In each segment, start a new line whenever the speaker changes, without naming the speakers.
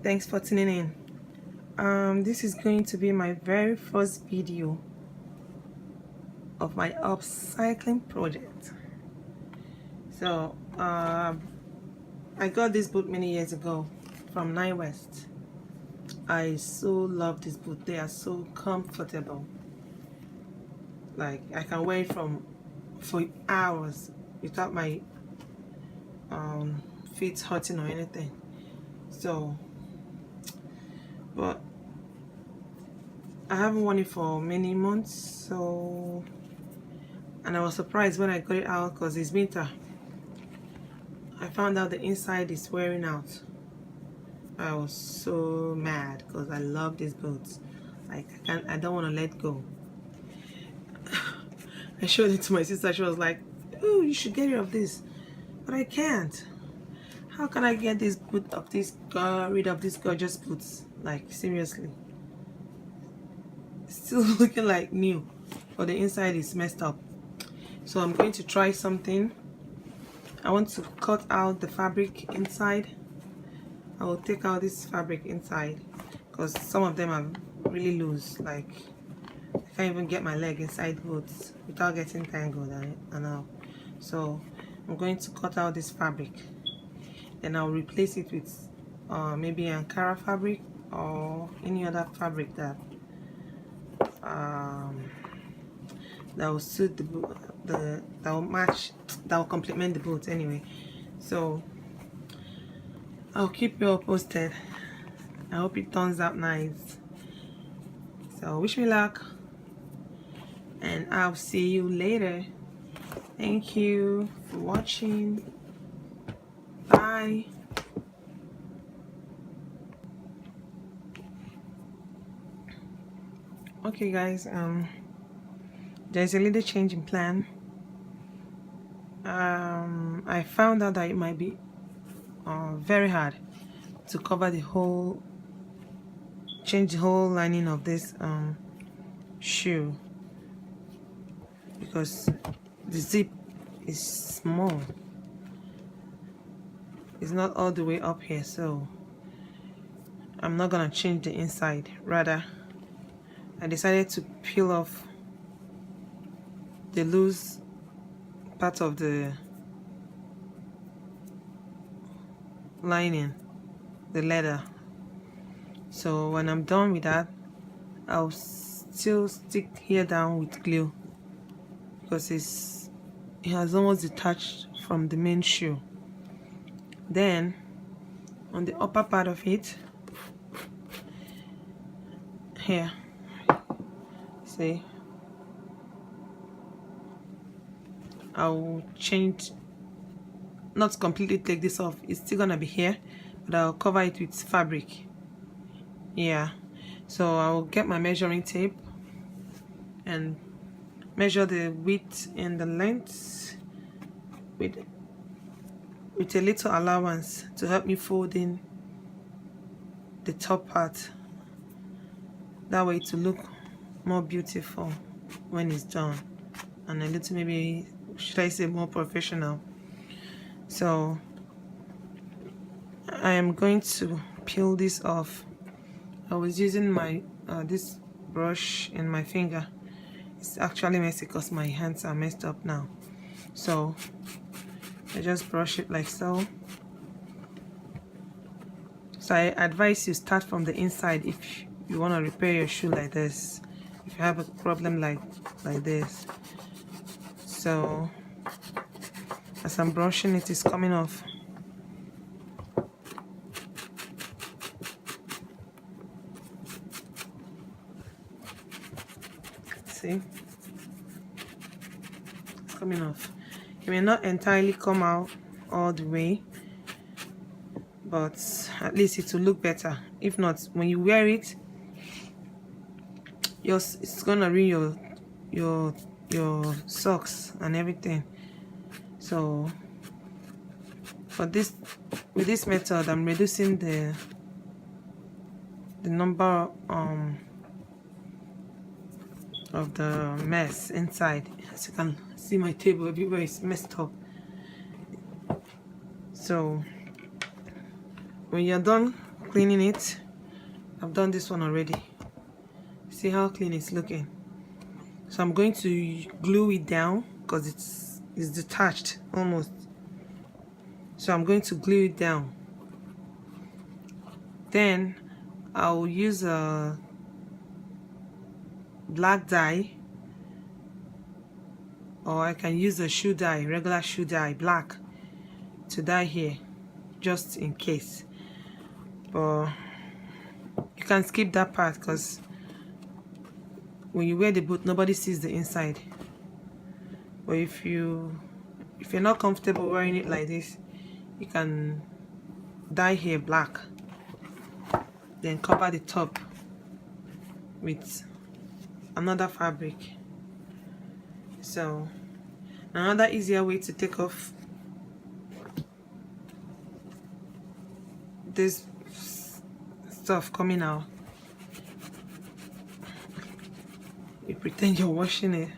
Thanks for tuning in. This is going to be my very first video of my upcycling project. So I got this boot many years ago from 9 West. I so love this boot. They are so comfortable. Like I can wear it for hours without my feet hurting or anything. So, but I haven't worn it for many months, so, and I was surprised when I got it out because it's winter. I found out the inside is wearing out. I was so mad because I love these boots. Like I don't want to let go. I showed it to my sister. She was like, "Oh, you should get rid of this," but I can't. How can I get this boot of rid of these gorgeous boots? Like seriously, still looking like new, but the inside is messed up. So I'm going to try something. I want to cut out the fabric inside. I will take out this fabric inside because some of them are really loose. Like I can't even get my leg inside boots without getting tangled and all. So I'm going to cut out this fabric. Then I'll replace it with maybe ANKARA fabric or any other fabric that that will suit the boot, that will match, that will complement the boot anyway. So I'll keep you all posted. I hope it turns out nice. So wish me luck, and I'll see you later. Thank you for watching. Bye. Okay guys, there's a little change in plan. I found out that it might be very hard to cover the whole, change the whole lining of this shoe, because the zip is small. It's not all the way up here, so I'm not gonna change the inside. Rather, I decided to peel off the loose part of the lining, the leather. So when I'm done with that, I'll still stick here down with glue because it has almost detached from the main shoe. Then on the upper part of it here, see, I'll change, not completely take this off, it's still gonna be here, but I'll cover it with fabric. Yeah, so I'll get my measuring tape and measure the width and the length with a little allowance to help me fold in the top part. That way to look more beautiful when it's done, and a little, maybe should I say, more professional. So I am going to peel this off. I was using my this brush in my finger. It's actually messy because my hands are messed up now. So I just brush it like so. So I advise you start from the inside if you want to repair your shoe like this, if you have a problem like this. So as I'm brushing it, it's coming off. See, it's coming off. It may not entirely come out all the way, but at least it will look better. If not, when you wear it, it's gonna ruin your socks and everything. So with this method, I'm reducing the number of the mess inside. As you can see, my table everywhere is messed up. So when you're done cleaning it. I've done this one already. See how clean it's looking. So I'm going to glue it down because it's detached almost. So I'm going to glue it down. Then I'll use a black dye, or I can use a shoe dye, regular shoe dye, black, to dye here, just in case. But you can skip that part because when you wear the boot, nobody sees the inside. But if you're not comfortable wearing it like this, you can dye here black, then cover the top with another fabric. So another easier way to take off this stuff coming out, you pretend you're washing it,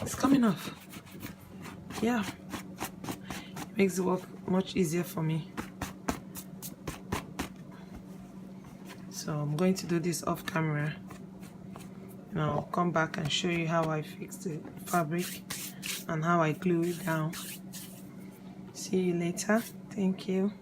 it's coming off. Yeah, it makes the work much easier for me. So I'm going to do this off camera, and I'll come back and show you how I fix the fabric and how I glue it down. See you later. Thank you.